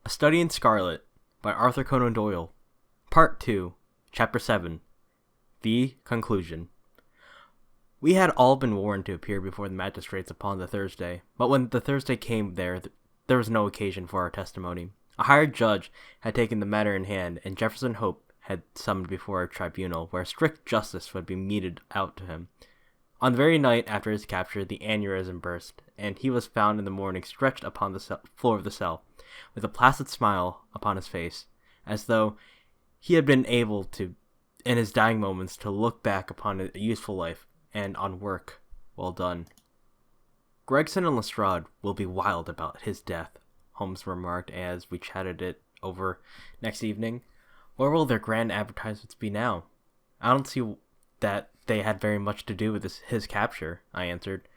A Study in Scarlet by Arthur Conan Doyle. Part 2, Chapter 7. The Conclusion. We had all been warned to appear before the magistrates upon the Thursday, but when the Thursday came there was no occasion for our testimony. A hired judge had taken the matter in hand, and Jefferson Hope had summoned before a tribunal where strict justice would be meted out to him. On the very night after his capture, the aneurysm burst, and he was found in the morning stretched upon the floor of the cell, with a placid smile upon his face, as though he had been able to, in his dying moments, to look back upon a useful life, and on work well done. "Gregson and Lestrade will be wild about his death," Holmes remarked as we chatted it over next evening. "Where will their grand advertisements be now?" "I don't see that they had very much to do with his capture," I answered.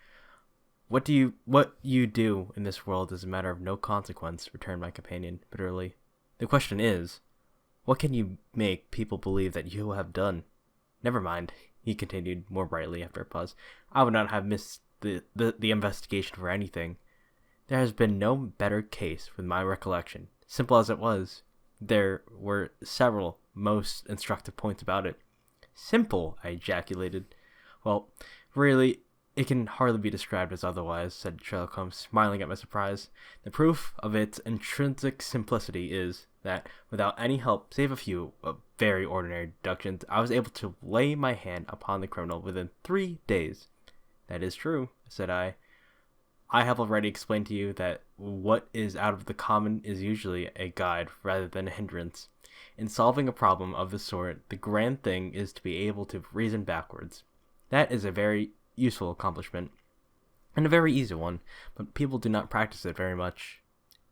What you do in this world is a matter of no consequence," returned my companion bitterly. "The question is, what can you make people believe that you have done?" "Never mind," he continued more brightly after a pause. "I would not have missed the investigation for anything. There has been no better case with my recollection. Simple as it was, there were several most instructive points about it." "Simple!" I ejaculated. "Well, really, it can hardly be described as otherwise," said Sherlock Holmes, smiling at my surprise. "The proof of its intrinsic simplicity is, that, without any help save a few very ordinary deductions, I was able to lay my hand upon the criminal within 3 days." "That is true," said I. "I have already explained to you that what is out of the common is usually a guide rather than a hindrance. In solving a problem of this sort, the grand thing is to be able to reason backwards. That is a very useful accomplishment, and a very easy one, but people do not practice it very much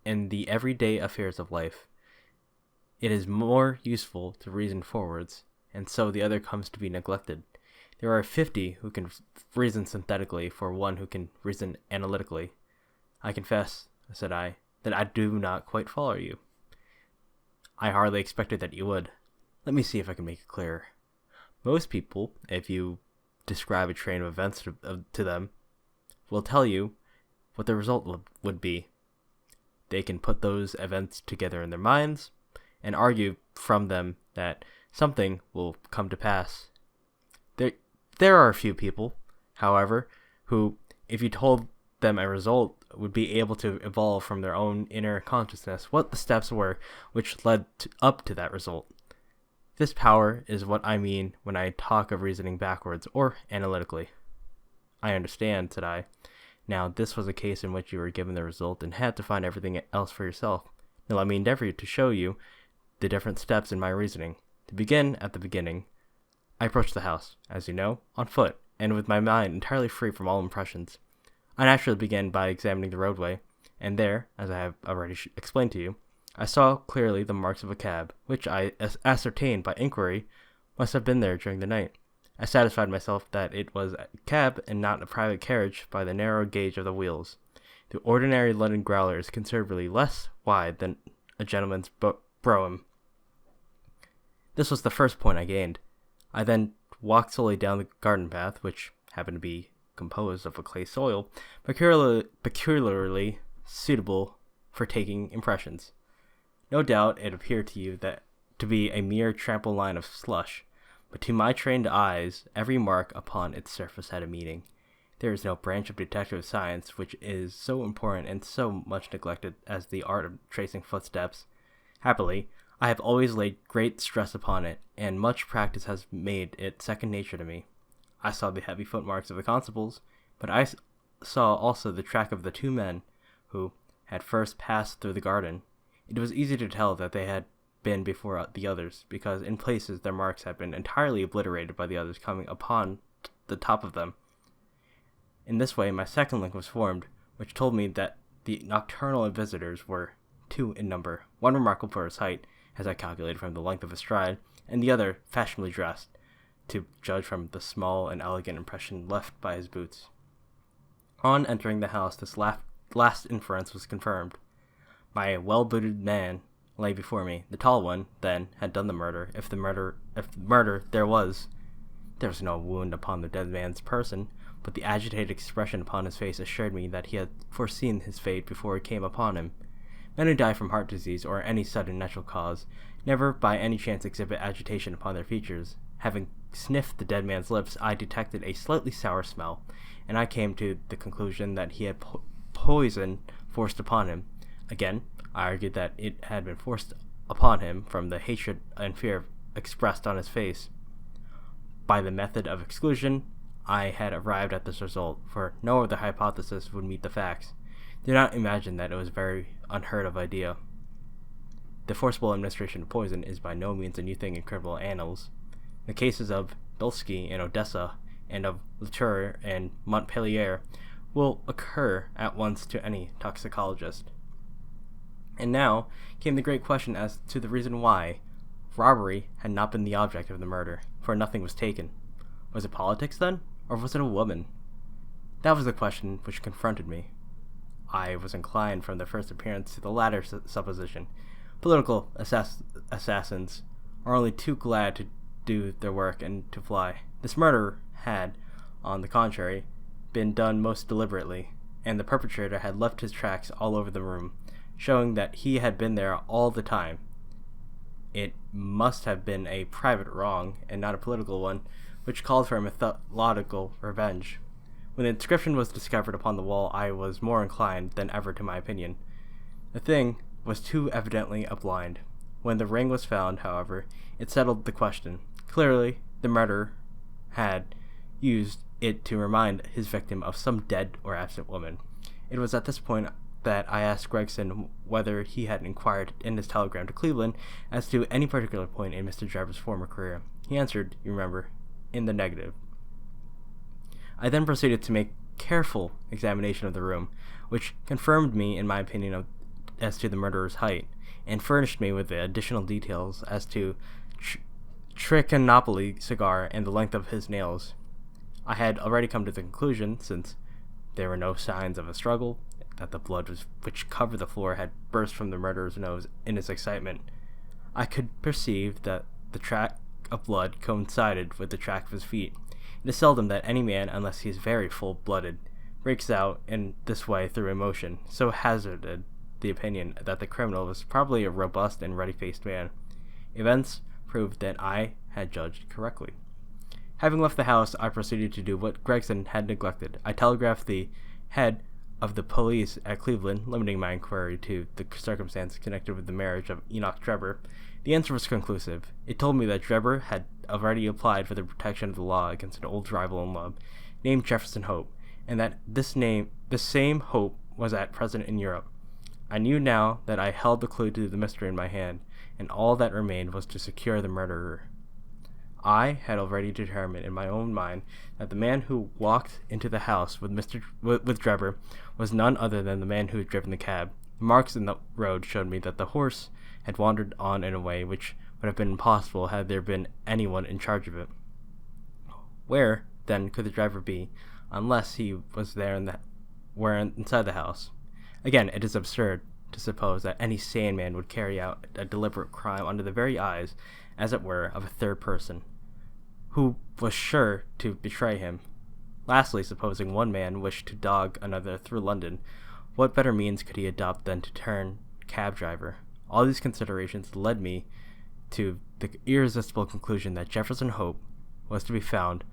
in the everyday affairs of life. It is more useful to reason forwards, and so the other comes to be neglected. There are 50 who can reason synthetically for one who can reason analytically." "I confess," said I, "that I do not quite follow you." "I hardly expected that you would. Let me see if I can make it clearer. Most people, if you describe a train of events to them, will tell you what the result would be. They can put those events together in their minds, and argue from them that something will come to pass. There are a few people, however, who, if you told them a result, would be able to evolve from their own inner consciousness what the steps were which led up to that result. This power is what I mean when I talk of reasoning backwards or analytically." "I understand," said I. "Now, this was a case in which you were given the result and had to find everything else for yourself. Now let me endeavor to show you the different steps in my reasoning. To begin at the beginning, I approached the house, as you know, on foot, and with my mind entirely free from all impressions. I naturally began by examining the roadway, and there, as I have already explained to you, I saw clearly the marks of a cab, which I ascertained by inquiry must have been there during the night. I satisfied myself that it was a cab and not a private carriage by the narrow gauge of the wheels. The ordinary London growler is considerably less wide than a gentleman's brougham. This was the first point I gained. I then walked slowly down the garden path, which happened to be composed of a clay soil, peculiarly suitable for taking impressions. No doubt it appeared to you that to be a mere trampled line of slush, but to my trained eyes every mark upon its surface had a meaning. There is no branch of detective science which is so important and so much neglected as the art of tracing footsteps. Happily, I have always laid great stress upon it, and much practice has made it second nature to me. I saw the heavy footmarks of the constables, but I saw also the track of the 2 men who had first passed through the garden. It was easy to tell that they had been before the others, because in places their marks had been entirely obliterated by the others coming upon the top of them. In this way my second link was formed, which told me that the nocturnal visitors were 2 in number, one remarkable for his height, as I calculated from the length of his stride, and the other fashionably dressed, to judge from the small and elegant impression left by his boots. On entering the house, this last inference was confirmed. My well-booted man lay before me. The tall one, then, had done the murder, if murder there was. There was no wound upon the dead man's person, but the agitated expression upon his face assured me that he had foreseen his fate before it came upon him. Men who die from heart disease or any sudden natural cause never by any chance exhibit agitation upon their features. Having sniffed the dead man's lips, I detected a slightly sour smell, and I came to the conclusion that he had poison forced upon him. Again, I argued that it had been forced upon him from the hatred and fear expressed on his face. By the method of exclusion, I had arrived at this result, for no other hypothesis would meet the facts. Do not imagine that it was a very unheard of idea. The forcible administration of poison is by no means a new thing in criminal annals. The cases of Bilski in Odessa and of Latour and Montpellier will occur at once to any toxicologist. And now came the great question as to the reason why robbery had not been the object of the murder, for nothing was taken. Was it politics then, or was it a woman? That was the question which confronted me. I was inclined from the first appearance to the latter supposition. Political assassins are only too glad to do their work and to fly. This murder had, on the contrary, been done most deliberately, and the perpetrator had left his tracks all over the room, showing that he had been there all the time. It must have been a private wrong, and not a political one, which called for a methodical revenge. When the inscription was discovered upon the wall, I was more inclined than ever to my opinion. The thing was too evidently a blind. When the ring was found, however, it settled the question. Clearly, the murderer had used it to remind his victim of some dead or absent woman. It was at this point that I asked Gregson whether he had inquired in his telegram to Cleveland as to any particular point in Mr. Drebber's former career. He answered, you remember, in the negative. I then proceeded to make careful examination of the room, which confirmed me in my opinion as to the murderer's height, and furnished me with the additional details as to Trichinopoly cigar and the length of his nails. I had already come to the conclusion, since there were no signs of a struggle, that the blood which covered the floor had burst from the murderer's nose in his excitement. I could perceive that the track of blood coincided with the track of his feet. It is seldom that any man, unless he is very full-blooded, breaks out in this way through emotion, so hazarded the opinion that the criminal was probably a robust and ruddy-faced man. Events proved that I had judged correctly. Having left the house, I proceeded to do what Gregson had neglected. I telegraphed the head of the police at Cleveland, limiting my inquiry to the circumstances connected with the marriage of Enoch Drebber. The answer was conclusive. It told me that Drebber had already applied for the protection of the law against an old rival in love, named Jefferson Hope, and that the same Hope was at present in Europe. I knew now that I held the clue to the mystery in my hand, and all that remained was to secure the murderer. I had already determined in my own mind that the man who walked into the house with Drebber was none other than the man who had driven the cab. The marks in the road showed me that the horse had wandered on in a way which would have been impossible had there been anyone in charge of it. Where, then, could the driver be, unless he was there inside the house? Again, it is absurd to suppose that any sane man would carry out a deliberate crime under the very eyes, as it were, of a third person, who was sure to betray him. Lastly, supposing one man wished to dog another through London, what better means could he adopt than to turn cab driver? All these considerations led me to the irresistible conclusion that Jefferson Hope was to be found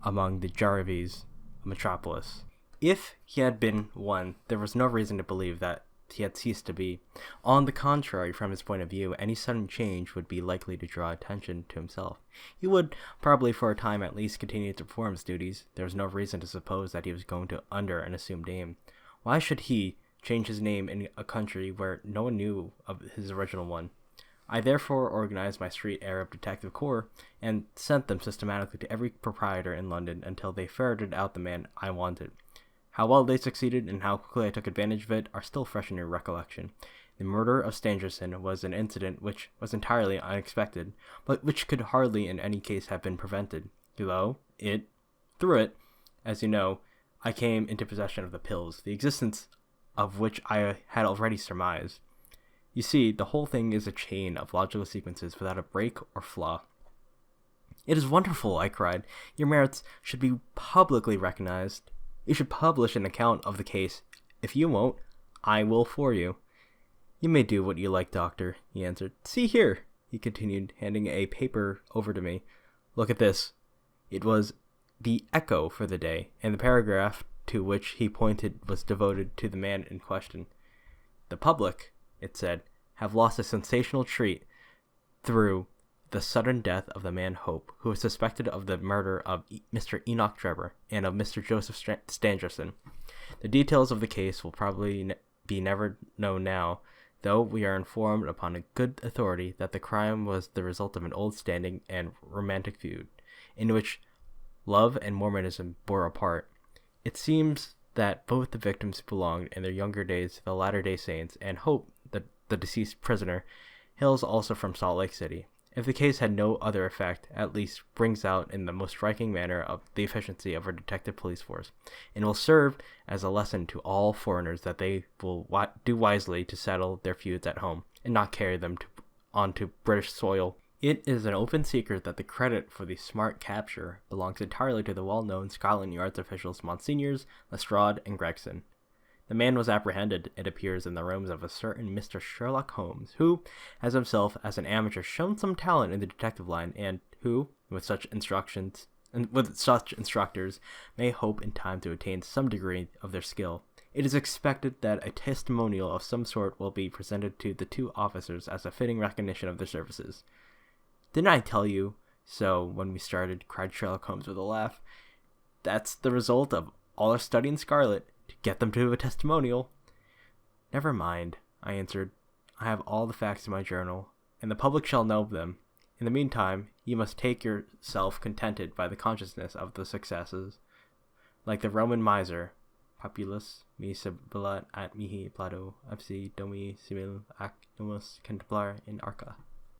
among the Jarvies of Metropolis. If he had been one, there was no reason to believe that he had ceased to be. On the contrary, from his point of view, any sudden change would be likely to draw attention to himself. He would, probably for a time at least, continue to perform his duties. There was no reason to suppose that he was going to under an assumed name. Why should he change his name in a country where no one knew of his original one? I therefore organized my street Arab detective corps and sent them systematically to every proprietor in London until they ferreted out the man I wanted. How well they succeeded and how quickly I took advantage of it are still fresh in your recollection. The murder of Stangerson was an incident which was entirely unexpected, but which could hardly in any case have been prevented. Through it, as you know, I came into possession of the pills, the existence of which I had already surmised. You see, the whole thing is a chain of logical sequences without a break or flaw. It is wonderful, I cried. Your merits should be publicly recognized. You should publish an account of the case. If you won't, I will for you. You may do what you like, doctor, he answered. See here, he continued, handing a paper over to me. Look at this. It was the Echo for the day, and the paragraph to which he pointed was devoted to the man in question. The public, it said, have lost a sensational treat through the sudden death of the man Hope, who was suspected of the murder of Mr. Enoch Drebber and of Mr. Joseph Stangerson. The details of the case will probably be never known now, though we are informed upon a good authority that the crime was the result of an old standing and romantic feud, in which love and Mormonism bore a part. It seems that both the victims belonged in their younger days to the Latter-day Saints, and Hope, the deceased prisoner, hails also from Salt Lake City. If the case had no other effect, at least brings out in the most striking manner of the efficiency of our detective police force, and will serve as a lesson to all foreigners that they will do wisely to settle their feuds at home, and not carry them onto British soil. It is an open secret that the credit for the smart capture belongs entirely to the well-known Scotland Yard's officials Monsignors Lestrade and Gregson. The man was apprehended, it appears, in the rooms of a certain Mr. Sherlock Holmes, who has himself, as an amateur, shown some talent in the detective line, and who, with such instructors, may hope in time to attain some degree of their skill. It is expected that a testimonial of some sort will be presented to the two officers as a fitting recognition of their services. Didn't I tell you so when we started? Cried Sherlock Holmes with a laugh. That's the result of all our study in Scarlet, to get them to do a testimonial. Never mind, I answered. I have all the facts in my journal, and the public shall know them. In the meantime, you must take yourself contented by the consciousness of the successes. Like the Roman miser, populus mi sibilat at mihi plato absi domi simil ac nomus contemplar in arca.